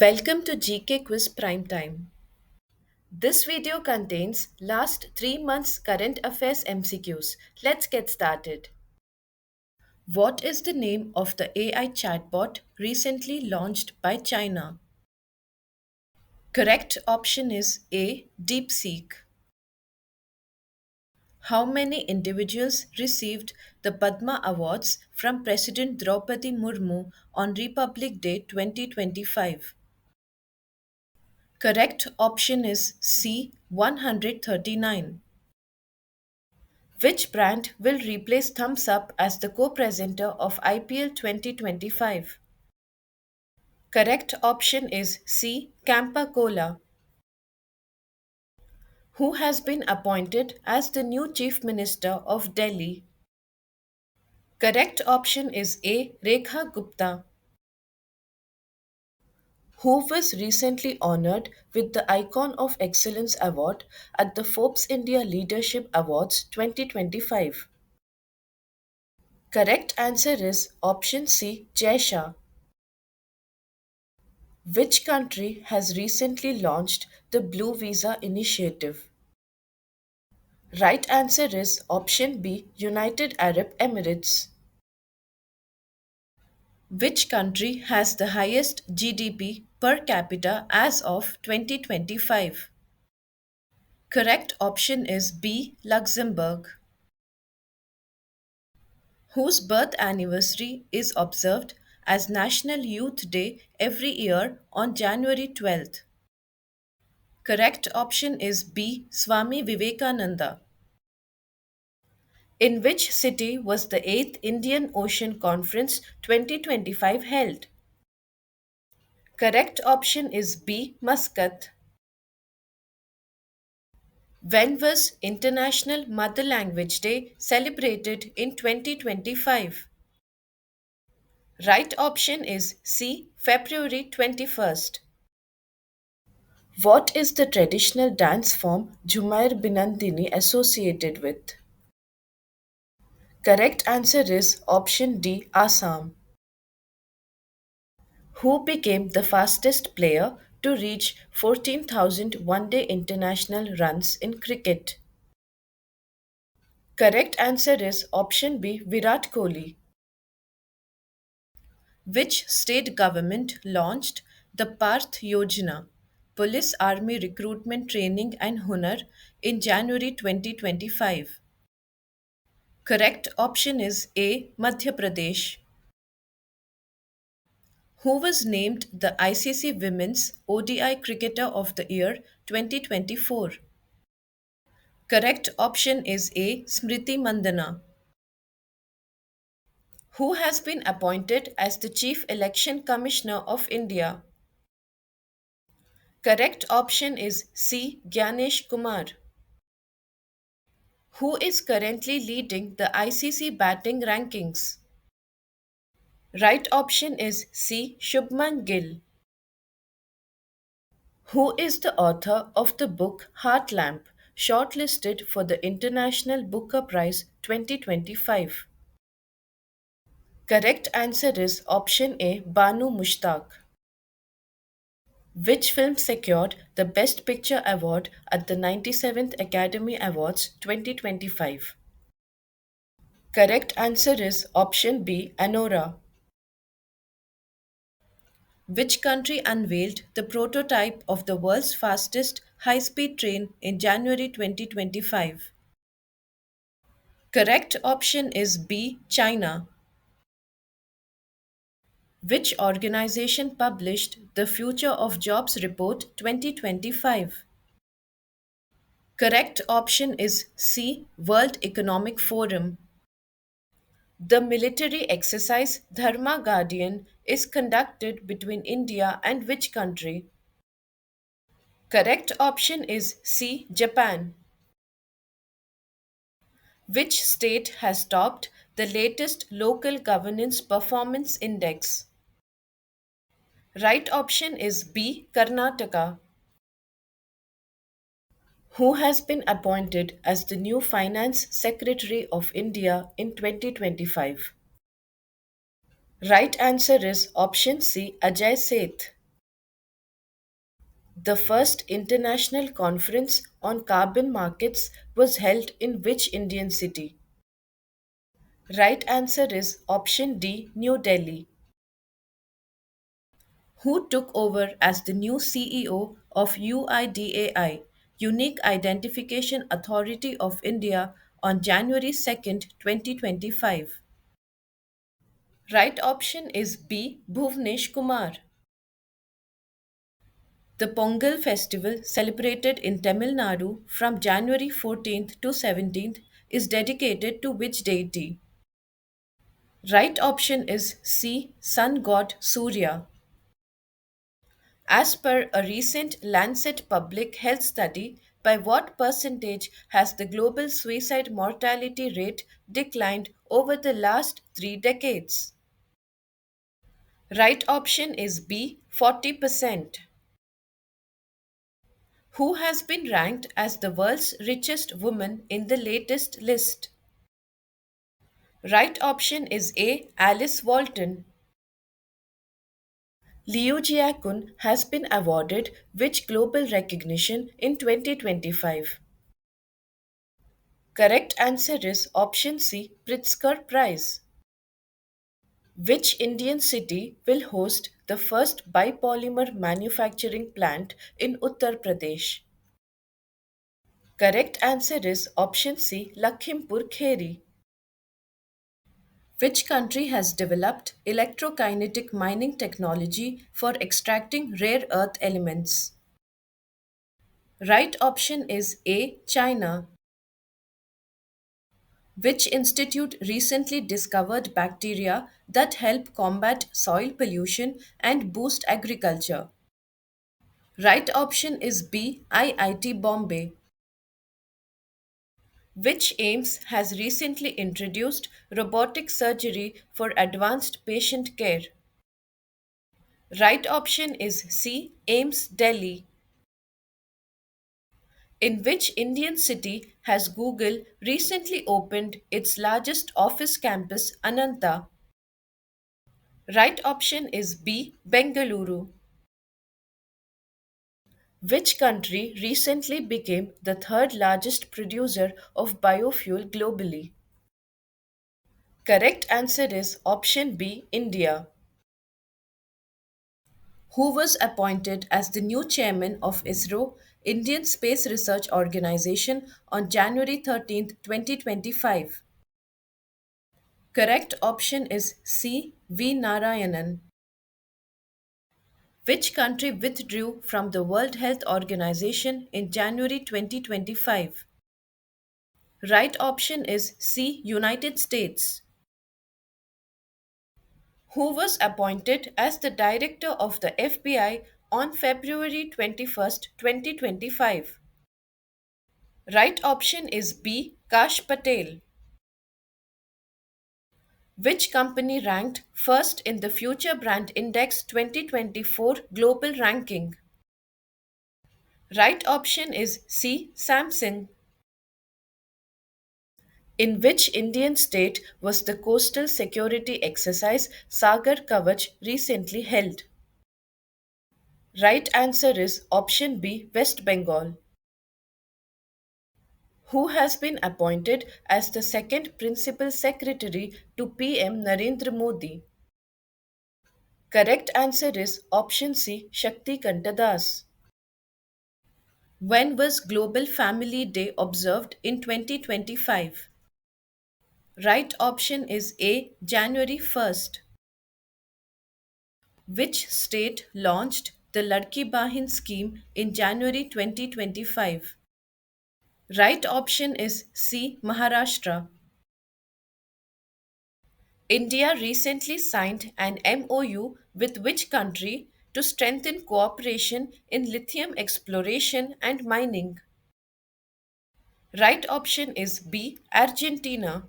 Welcome to GK Quiz Prime Time. This video contains last 3 months current affairs MCQs. Let's get started. What is the name of the AI chatbot recently launched by China? Correct option is A. DeepSeek. How many individuals received the Padma Awards from President Draupadi Murmu on Republic Day 2025? Correct option is C. 139. Which brand will replace Thumbs Up as the co presenter of IPL 2025? Correct option is C. Campa Cola. Who has been appointed as the new Chief Minister of Delhi? Correct option is A. Rekha Gupta. Who was recently honored with the Icon of Excellence Award at the Forbes India Leadership Awards 2025? Correct answer is option C. Jai Shah. Which country has recently launched the Blue Visa Initiative? Right answer is option B, United Arab Emirates. Which country has the highest GDP per capita as of 2025? Correct option is B, Luxembourg. Whose birth anniversary is observed as National Youth Day every year on January 12th? Correct option is B, Swami Vivekananda. In which city was the 8th Indian Ocean Conference 2025 held? Correct option is B. Muscat. When was International Mother Language Day celebrated in 2025? Right option is C. February 21st. What is the traditional dance form Jumair Binandini associated with? Correct answer is option D. Assam. Who became the fastest player to reach 14,000 one day international runs in cricket? Correct answer is option B, Virat Kohli. Which state government launched the Parth Yojana, Police Army Recruitment Training and Hunar, in January 2025? Correct option is A, Madhya Pradesh. Who was named the ICC Women's ODI Cricketer of the Year 2024? Correct option is A. Smriti Mandana. Who has been appointed as the Chief Election Commissioner of India? Correct option is C. Gyanesh Kumar. Who is currently leading the ICC batting rankings? Right option is C. Shubman Gill. Who is the author of the book Heart Lamp, shortlisted for the International Booker Prize 2025? Correct answer is option A, Banu Mushtaq. Which film secured the Best Picture award at the 97th Academy Awards 2025? Correct answer is option B, Anora. Which country unveiled the prototype of the world's fastest high speed train in January 2025? Correct option is B, China. Which organization published the Future of Jobs Report 2025? Correct option is C, World Economic Forum. The military exercise Dharma Guardian is conducted between India and which country? Correct option is C, Japan. Which state has topped the latest local governance performance index? Right option is B, Karnataka. Who has been appointed as the new Finance Secretary of India in 2025? Right answer is option C, Ajay Seth. The first international conference on carbon markets was held in which Indian city? Right answer is option D, New Delhi. Who took over as the new CEO of UIDAI, Unique Identification Authority of India, on January 2nd, 2025? Right option is B, Bhuvnesh Kumar. The Pongal festival, celebrated in Tamil Nadu from January 14th to 17th, is dedicated to which deity? Right option is C, sun god Surya. As per a recent Lancet Public Health study, by what percentage has the global suicide mortality rate declined over the last 3 decades? Right option is B, 40%. Who has been ranked as the world's richest woman in the latest list? Right option is A, Alice Walton. Liu Jiakun has been awarded which global recognition in 2025? Correct answer is option C, Pritzker Prize. Which Indian city will host the first biopolymer manufacturing plant in Uttar Pradesh? Correct answer is option C, Lakhimpur Kheri. Which country has developed electrokinetic mining technology for extracting rare earth elements? Right option is A, China. Which institute recently discovered bacteria that help combat soil pollution and boost agriculture? Right option is B, IIT Bombay. Which AIMS has recently introduced robotic surgery for advanced patient care? Right option is C, AIMS Delhi. In which Indian city has Google recently opened its largest office campus, Ananta? Right option is B, Bengaluru. Which country recently became the third largest producer of biofuel globally? Correct answer is option B, India. Who was appointed as the new chairman of ISRO, Indian Space Research Organization, on January 13th, 2025? Correct option is C, V. Narayanan. Which country withdrew from the World Health Organization in January 2025? Right option is C, United States. Who was appointed as the director of the FBI on February 21st, 2025? Right option is B, Kash Patel. Which company ranked first in the Future Brand Index 2024 global ranking? Right option is C, Samsung. In which Indian state was the coastal security exercise Sagar Kavach recently held? Right answer is option B, West Bengal. Who has been appointed as the second principal secretary to PM Narendra Modi? Correct answer is option C, Shakti Kantadas. When was Global Family Day observed in 2025? Right option is A, January 1st. Which state launched the Ladki Bahin scheme in January 2025? Right option is C, Maharashtra. India recently signed an MOU with which country to strengthen cooperation in lithium exploration and mining? Right option is B, Argentina.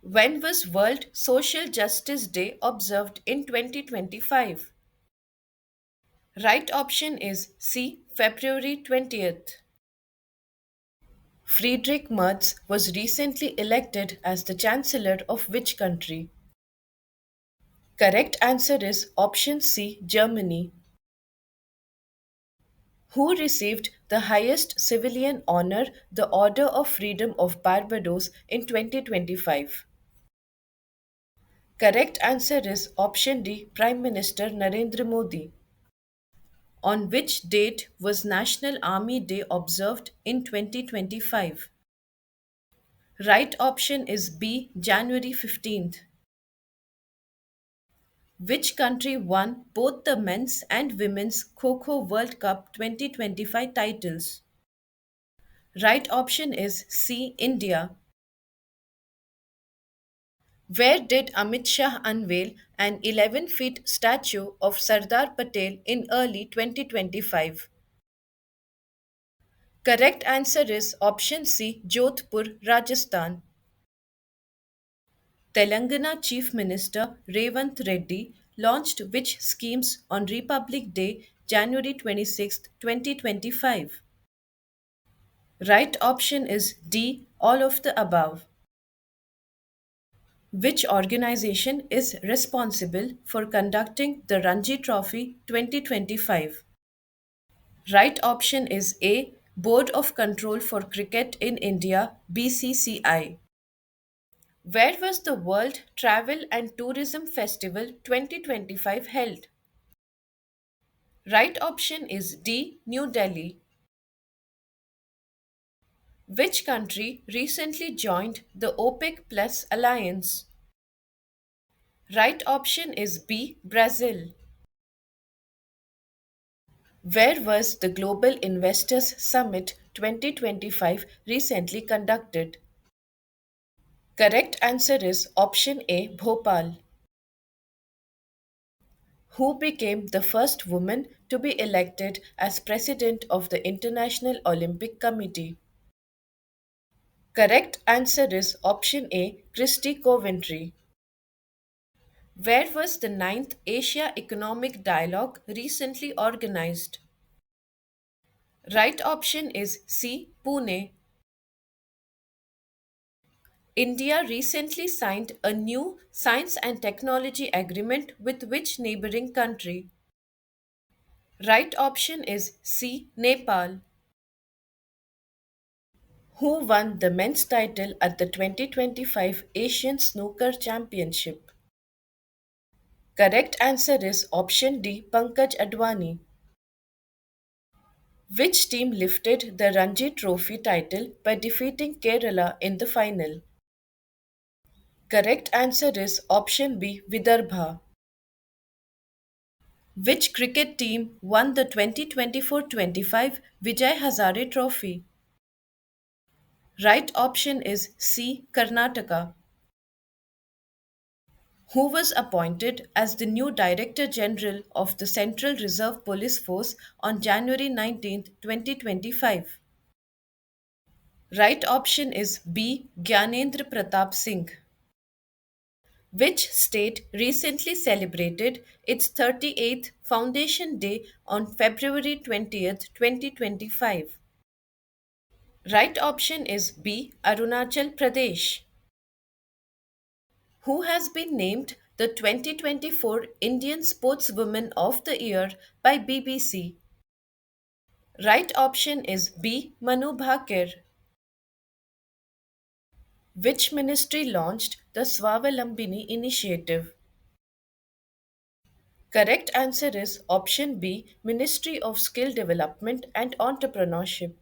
When was World Social Justice Day observed in 2025? Right option is C, February 20th. Friedrich Merz was recently elected as the Chancellor of which country? Correct answer is option C, Germany. Who received the highest civilian honor, the Order of Freedom of Barbados, in 2025? Correct answer is option D, Prime Minister Narendra Modi. On which date was National Army Day observed in 2025? Right option is B, January 15th. Which country won both the men's and women's Kho World Cup 2025 titles? Right option is C, India. Where did Amit Shah unveil an 11-feet statue of Sardar Patel in early 2025? Correct answer is option C, Jodhpur, Rajasthan. Telangana Chief Minister Revant Reddy launched which schemes on Republic Day, January 26, 2025? Right option is D, all of the above. Which organization is responsible for conducting the Ranji Trophy 2025? Right option is A, Board of Control for Cricket in India, BCCI. Where was the World Travel and Tourism Festival 2025 held? Right option is D, New Delhi. Which country recently joined the OPEC Plus alliance? Right option is B, Brazil. Where was the Global Investors Summit 2025 recently conducted? Correct answer is option A, Bhopal. Who became the first woman to be elected as president of the International Olympic Committee? Correct answer is option A, Christy Coventry. Where was the ninth Asia Economic Dialogue recently organized? Right option is C, Pune. India recently signed a new science and technology agreement with which neighboring country? Right option is C, Nepal. Who won the men's title at the 2025 Asian Snooker Championship? Correct answer is option D, Pankaj Advani. Which team lifted the Ranji Trophy title by defeating Kerala in the final? Correct answer is option B, Vidarbha. Which cricket team won the 2024-25 Vijay Hazare Trophy? Right option is C, Karnataka. Who was appointed as the new Director General of the Central Reserve Police Force on January 19th, 2025? Right option is B, Gyanendra Pratap Singh. Which state recently celebrated its 38th Foundation Day on February 20th, 2025? Right option is B, Arunachal Pradesh. Who has been named the 2024 Indian Sportswoman of the Year by BBC? Right option is B, Manu Bhaker. Which ministry launched the Swavалambini initiative? Correct answer is option B, Ministry of Skill Development and Entrepreneurship.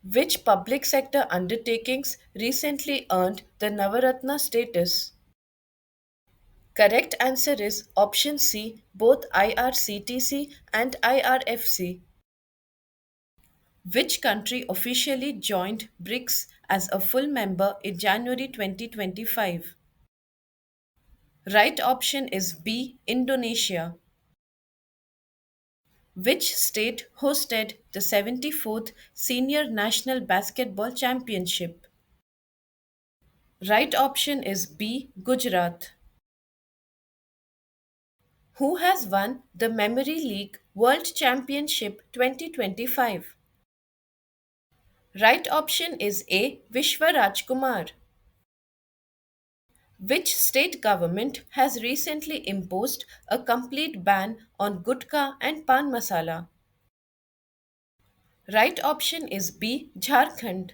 Which public sector undertakings recently earned the Navaratna status? Correct answer is option C, both IRCTC and IRFC. Which country officially joined BRICS as a full member in January 2025? Right option is B, Indonesia. Which state hosted the 74th Senior National Basketball Championship? Right option is B, Gujarat. Who has won the Memory League World Championship 2025? Right option is A, Vishwa Rajkumar. Which state government has recently imposed a complete ban on gutka and pan masala? Right option is B. Jharkhand.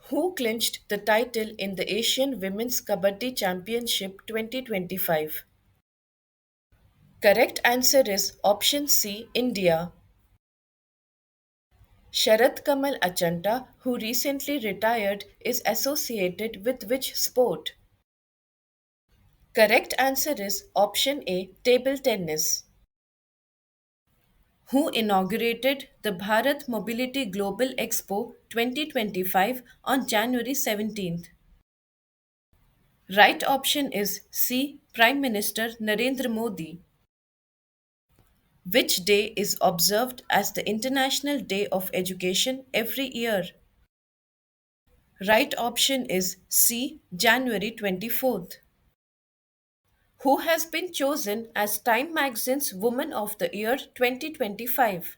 Who clinched the title in the Asian Women's Kabaddi Championship 2025? Correct answer is option C. India. Sharat Kamal Achanta, who recently retired, is associated with which sport? Correct answer is option A. Table tennis. Who inaugurated the Bharat Mobility Global Expo 2025 on January 17th? Right option is C. Prime Minister Narendra Modi. Which day is observed as the International Day of Education every year? Right option is C. January 24th. Who has been chosen as Time Magazine's Woman of the Year 2025?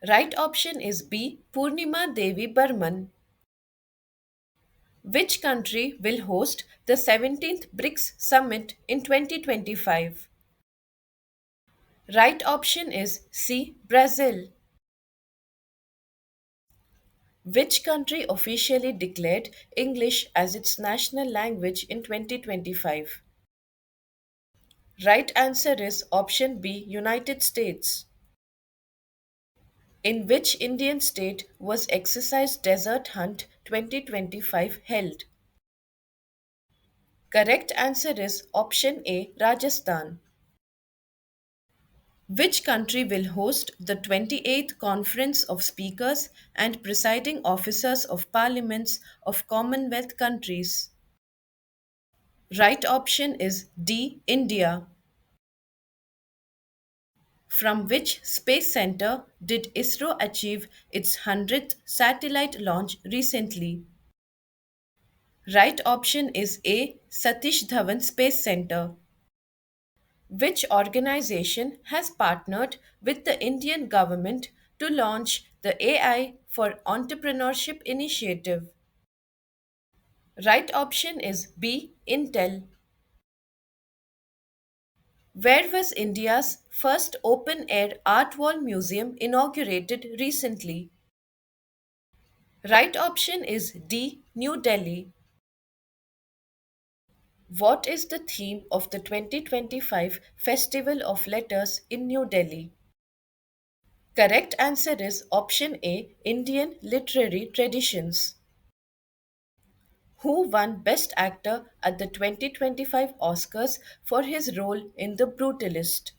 Right option is B. Purnima Devi Burman. Which country will host the 17th BRICS Summit in 2025? Right option is C. Brazil. Which country officially declared English as its national language in 2025? Right answer is option B. United States. In which Indian state was Exercise Desert Hunt 2025 held? Correct answer is option A. Rajasthan. Which country will host the 28th Conference of Speakers and Presiding Officers of Parliaments of Commonwealth countries? Right option is D. India. From which space center did ISRO achieve its 100th satellite launch recently? Right option is A. Satish Dhawan Space Center. Which organization has partnered with the Indian government to launch the AI for Entrepreneurship initiative? Right option is B. Intel. Where was India's first open air art wall museum inaugurated recently? Right option is D. New Delhi. What is the theme of the 2025 Festival of Letters in New Delhi? Correct answer is option A. Indian literary traditions. Who won Best Actor at the 2025 Oscars for his role in The Brutalist?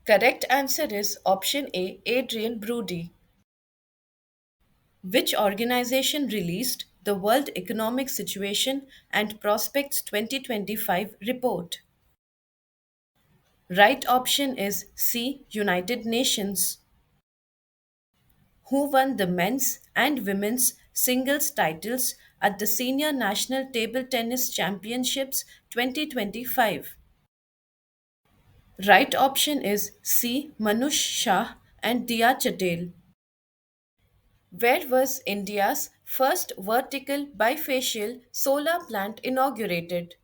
Correct answer is option A. Adrian Brody. Which organization released the World Economic Situation and Prospects 2025 report? Right option is C. United Nations. Who won the men's and women's singles titles at the Senior National Table Tennis Championships 2025? Right option is C. Manush Shah and Diya Chatel. Where was India's first vertical bifacial solar plant inaugurated?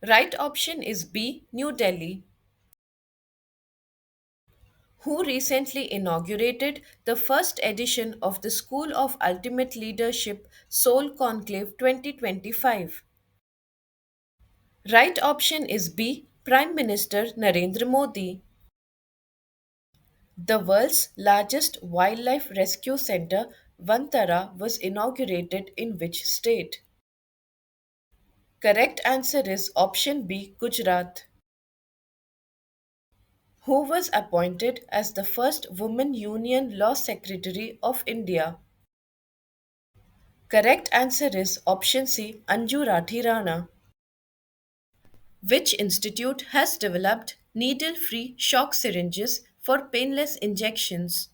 Right option is B. New Delhi. Who recently inaugurated the first edition of the School of Ultimate Leadership Seoul Conclave 2025? Right option is B. Prime Minister Narendra Modi. The world's largest wildlife rescue center, Vantara, was inaugurated in which state? Correct answer is option B. Gujarat. Who was appointed as the first woman union law secretary of India? Correct answer is option C. Anju Rathi Rana. Which institute has developed needle free shock syringes for painless injections?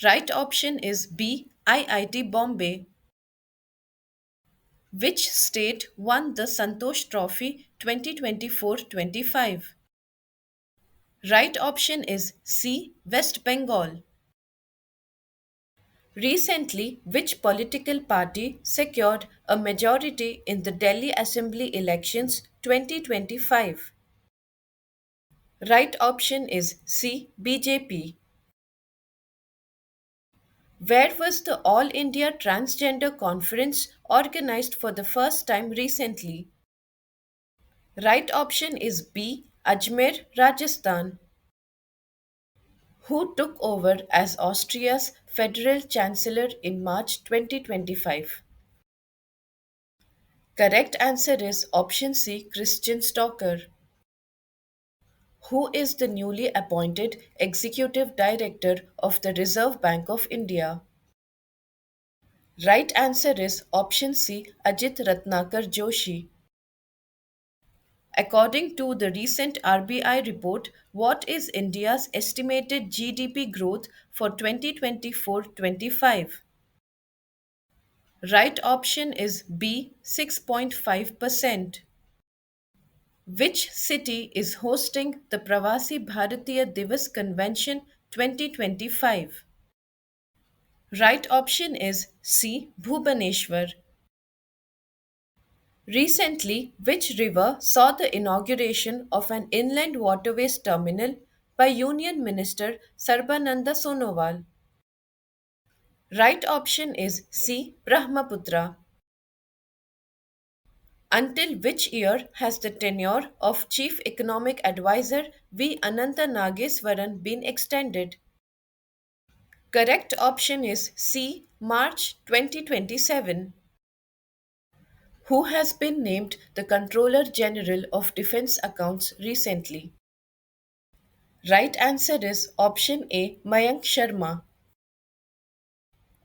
Right option is B. IIT Bombay. Which state won the Santosh Trophy 2024-25? Right option is C. West Bengal. Recently, which political party secured a majority in the Delhi Assembly elections 2025? Right option is C. BJP. Where was the All India Transgender Conference organized for the first time recently? Right option is B. Ajmer, Rajasthan. Who took over as Austria's federal chancellor in March 2025? Correct answer is option C. Christian Stalker. Who is the newly appointed executive director of the Reserve Bank of India? Right answer is option C. Ajit Ratnakar Joshi. According to the recent RBI report, what is India's estimated GDP growth for 2024-25? Right option is B. 6.5%. Which city is hosting the Pravasi Bharatiya Divas Convention 2025? Right option is C. Bhubaneswar. Recently, which river saw the inauguration of an inland waterways terminal by Union Minister Sarbananda Sonowal? Right option is C. Brahmaputra. Until which year has the tenure of Chief Economic Advisor V. Ananta Nageswaran been extended? Correct option is C. March 2027. Who has been named the Controller General of Defense Accounts recently? Right answer is option A. Mayank Sharma.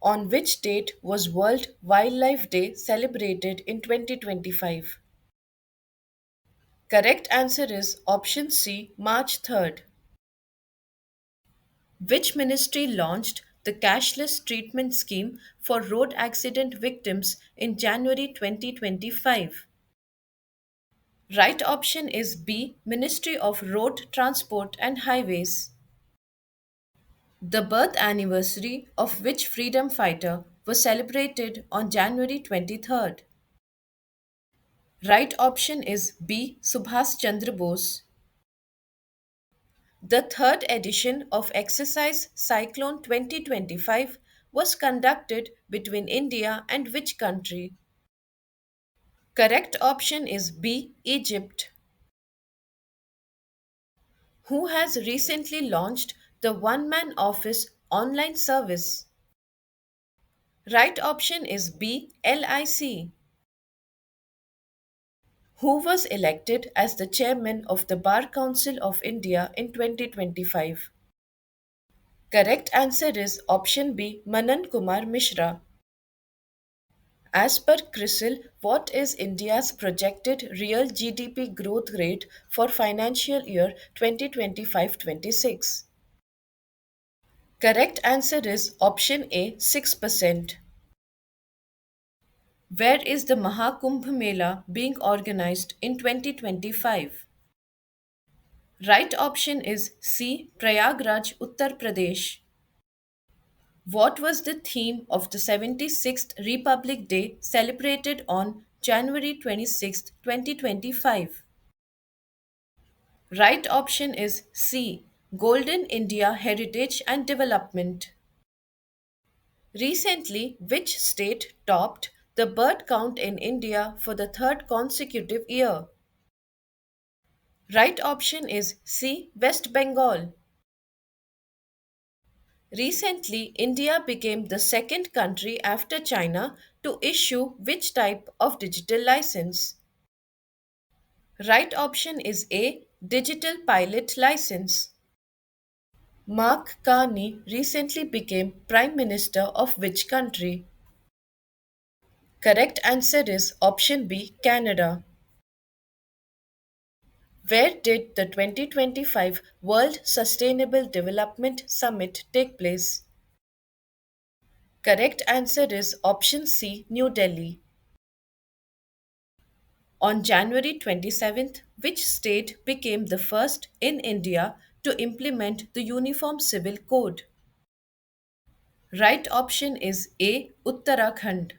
On which date was World Wildlife Day celebrated in 2025? Correct answer is option C. March 3rd. Which ministry launched the cashless treatment scheme for road accident victims in January 2025? Right option is B. Ministry of Road Transport and Highways. The birth anniversary of which freedom fighter was celebrated on January 23rd? Right option is B. Subhas Chandra Bose. The third edition of Exercise Cyclone 2025 was conducted between India and which country? Correct option is B. Egypt. Who has recently launched the One Man Office online service? Right option is B. LIC. Who was elected as the chairman of the Bar Council of India in 2025? Correct answer is option B. Manan Kumar Mishra. As per CRISIL, what is India's projected real GDP growth rate for financial year 2025-26? Correct answer is option A. 6%. Where is the Mahakumbh Mela being organized in 2025? Right option is C. Prayagraj, Uttar Pradesh. What was the theme of the 76th Republic Day celebrated on January 26, 2025? Right option is C. Golden India Heritage and Development. Recently, which state topped the bird count in India for the third consecutive year? Right option is C. West Bengal. Recently, India became the second country after China to issue which type of digital license? Right option is A. Digital pilot license. Mark Carney recently became Prime Minister of which country? Correct answer is option B. Canada. Where did the 2025 World Sustainable Development Summit take place? Correct answer is option C. New Delhi. On January 27th, which state became the first in India to implement the Uniform Civil Code? Right option is A. Uttarakhand.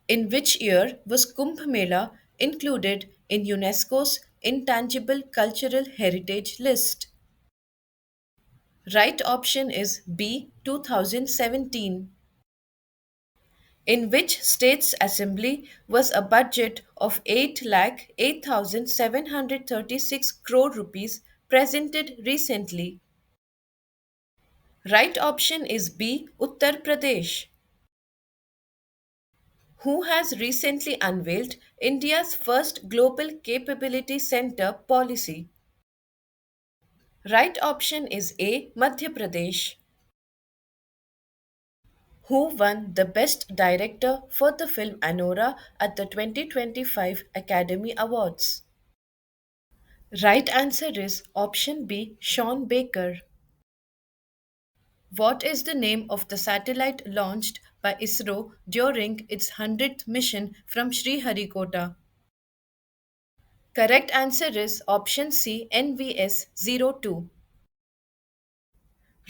In which year was Kumbh Mela included in UNESCO's Intangible Cultural Heritage List? Right option is B. 2017. In which state's assembly was a budget of 8,08,736 crore rupees presented recently? Right option is B. Uttar Pradesh. Who has recently unveiled India's first Global Capability Center policy? Right option is A. Madhya Pradesh. Who won the Best Director for the film Anora at the 2025 Academy Awards? Right answer is option B. Sean Baker. What is the name of the satellite launched by ISRO during its 100th mission from Sriharikota? Correct answer is option C. NVS 02.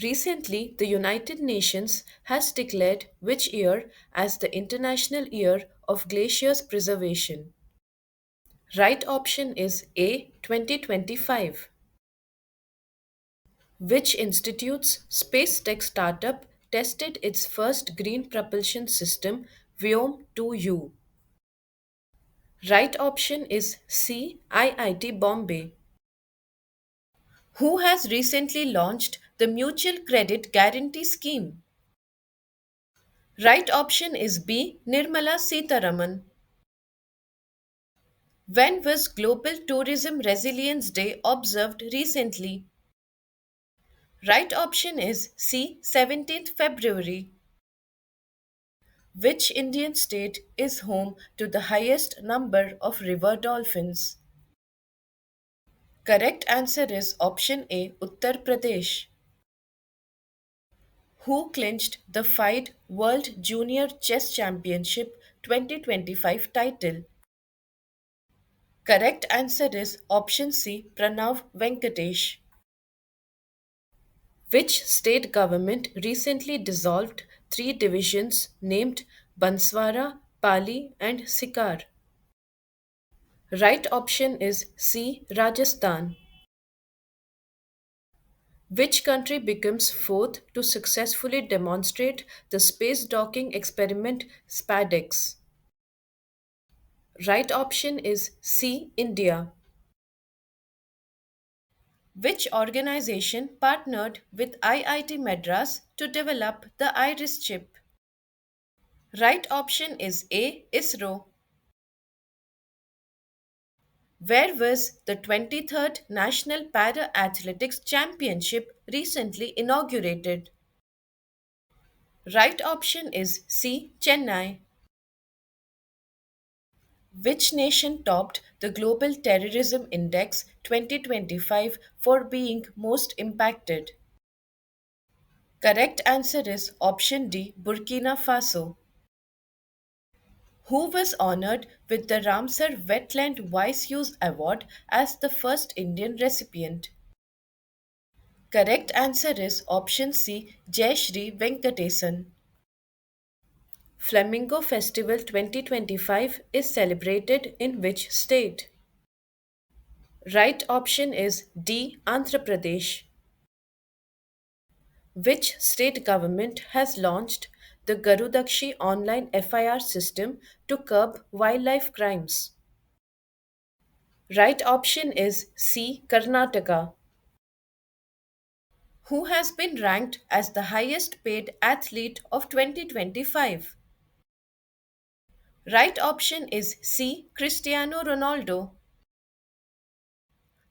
Recently, the United Nations has declared which year as the International Year of Glaciers Preservation? Right option is A. 2025. Which institute's space tech startup tested its first green propulsion system, Vyom 2U? Right option is C. IIT Bombay. Who has recently launched the Mutual Credit Guarantee Scheme? Right option is B. Nirmala Sitharaman. When was Global Tourism Resilience Day observed recently? Right option is C. 17th February. Which Indian state is home to the highest number of river dolphins? Correct answer is option A. Uttar Pradesh. Who clinched the FIDE World Junior Chess Championship 2025 title? Correct answer is option C. Pranav Venkatesh. Which state government recently dissolved three divisions named Banswara, Pali, and Sikar? Right option is C. Rajasthan. Which country becomes fourth to successfully demonstrate the space docking experiment SPADEX? Right option is C. India. Which organization partnered with IIT Madras to develop the IRIS chip? Right option is A. ISRO. Where was the 23rd National Para Athletics Championship recently inaugurated? Right option is C. Chennai. Which nation topped the Global Terrorism Index 2025 for being most impacted? Correct answer is option D. Burkina Faso. Who was honored with the Ramsar Wetland Wise Use Award as the first Indian recipient? Correct answer is option C. Jayashri Venkatesan. Flamingo Festival 2025 is celebrated in which state? Right option is D. Andhra Pradesh. Which state government has launched the Garudakshi online FIR system to curb wildlife crimes? Right option is C. Karnataka. Who has been ranked as the highest paid athlete of 2025? Right option is C. Cristiano Ronaldo.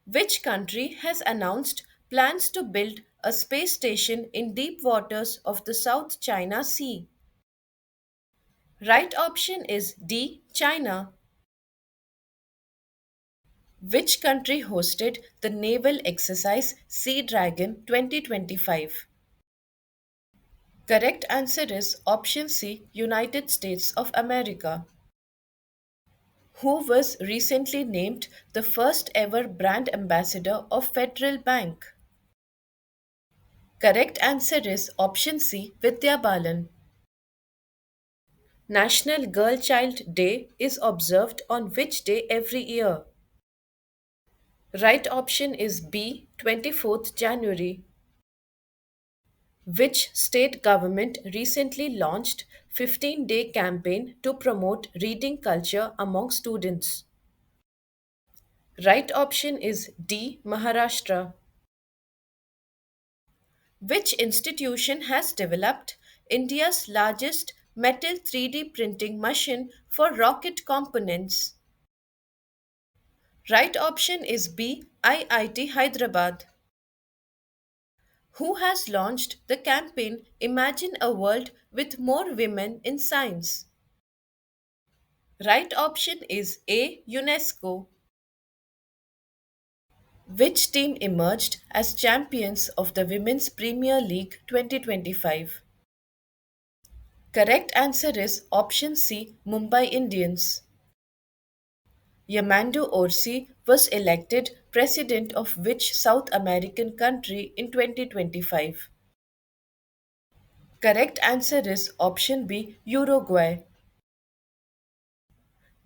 Which country has announced plans to build a space station in deep waters of the South China Sea? Right option is D. China. Which country hosted the naval exercise Sea Dragon 2025? Correct answer is option C. United States of America. Who was recently named the first ever brand ambassador of Federal Bank? Correct answer is option C. Vidya Balan. National Girl Child Day is observed on which day every year? Right option is B, 24th January. Which state government recently launched 15-day campaign to promote reading culture among students? Right option is D, Maharashtra. Which institution has developed India's largest metal 3D printing machine for rocket components? Right option is B, IIT Hyderabad. Who has launched the campaign Imagine a World with More Women in Science? Right option is A, UNESCO. Which team emerged as champions of the Women's Premier League 2025? Correct answer is option C, Mumbai Indians. Yamando Orsi was elected president of which South American country in 2025? Correct answer is option B, Uruguay.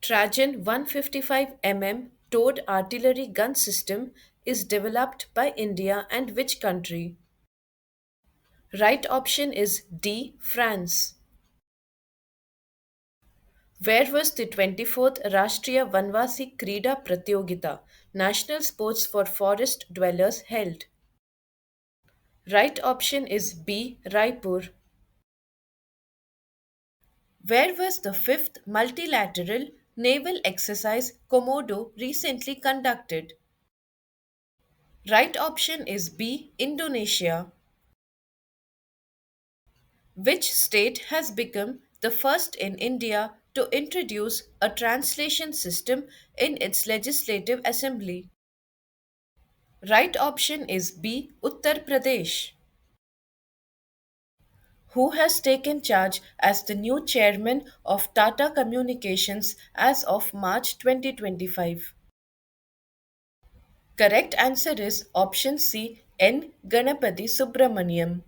Trajan 155 towed artillery gun system is developed by India and which country? Right option is D, France. Where was the 24th Rashtriya Vanvasi Krida Pratyogita, National Sports for Forest Dwellers held? Right option is B, Raipur. Where was the 5th multilateral naval exercise Komodo recently conducted? Right option is B, Indonesia. Which state has become the first in India to introduce a translation system in its legislative assembly? Right option is B, Uttar Pradesh. Who has taken charge as the new chairman of Tata Communications as of March 2025? Correct answer is option C, N. Ganapati Subramaniam.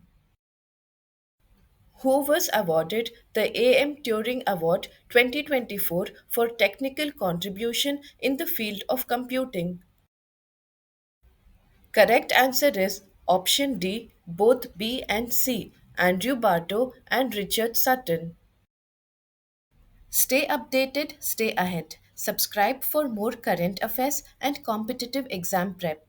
Who was awarded the AM Turing Award 2024 for technical contribution in the field of computing? Correct answer is option D, both B and C, Andrew Barto and Richard Sutton. Stay updated, stay ahead. Subscribe for more current affairs and competitive exam prep.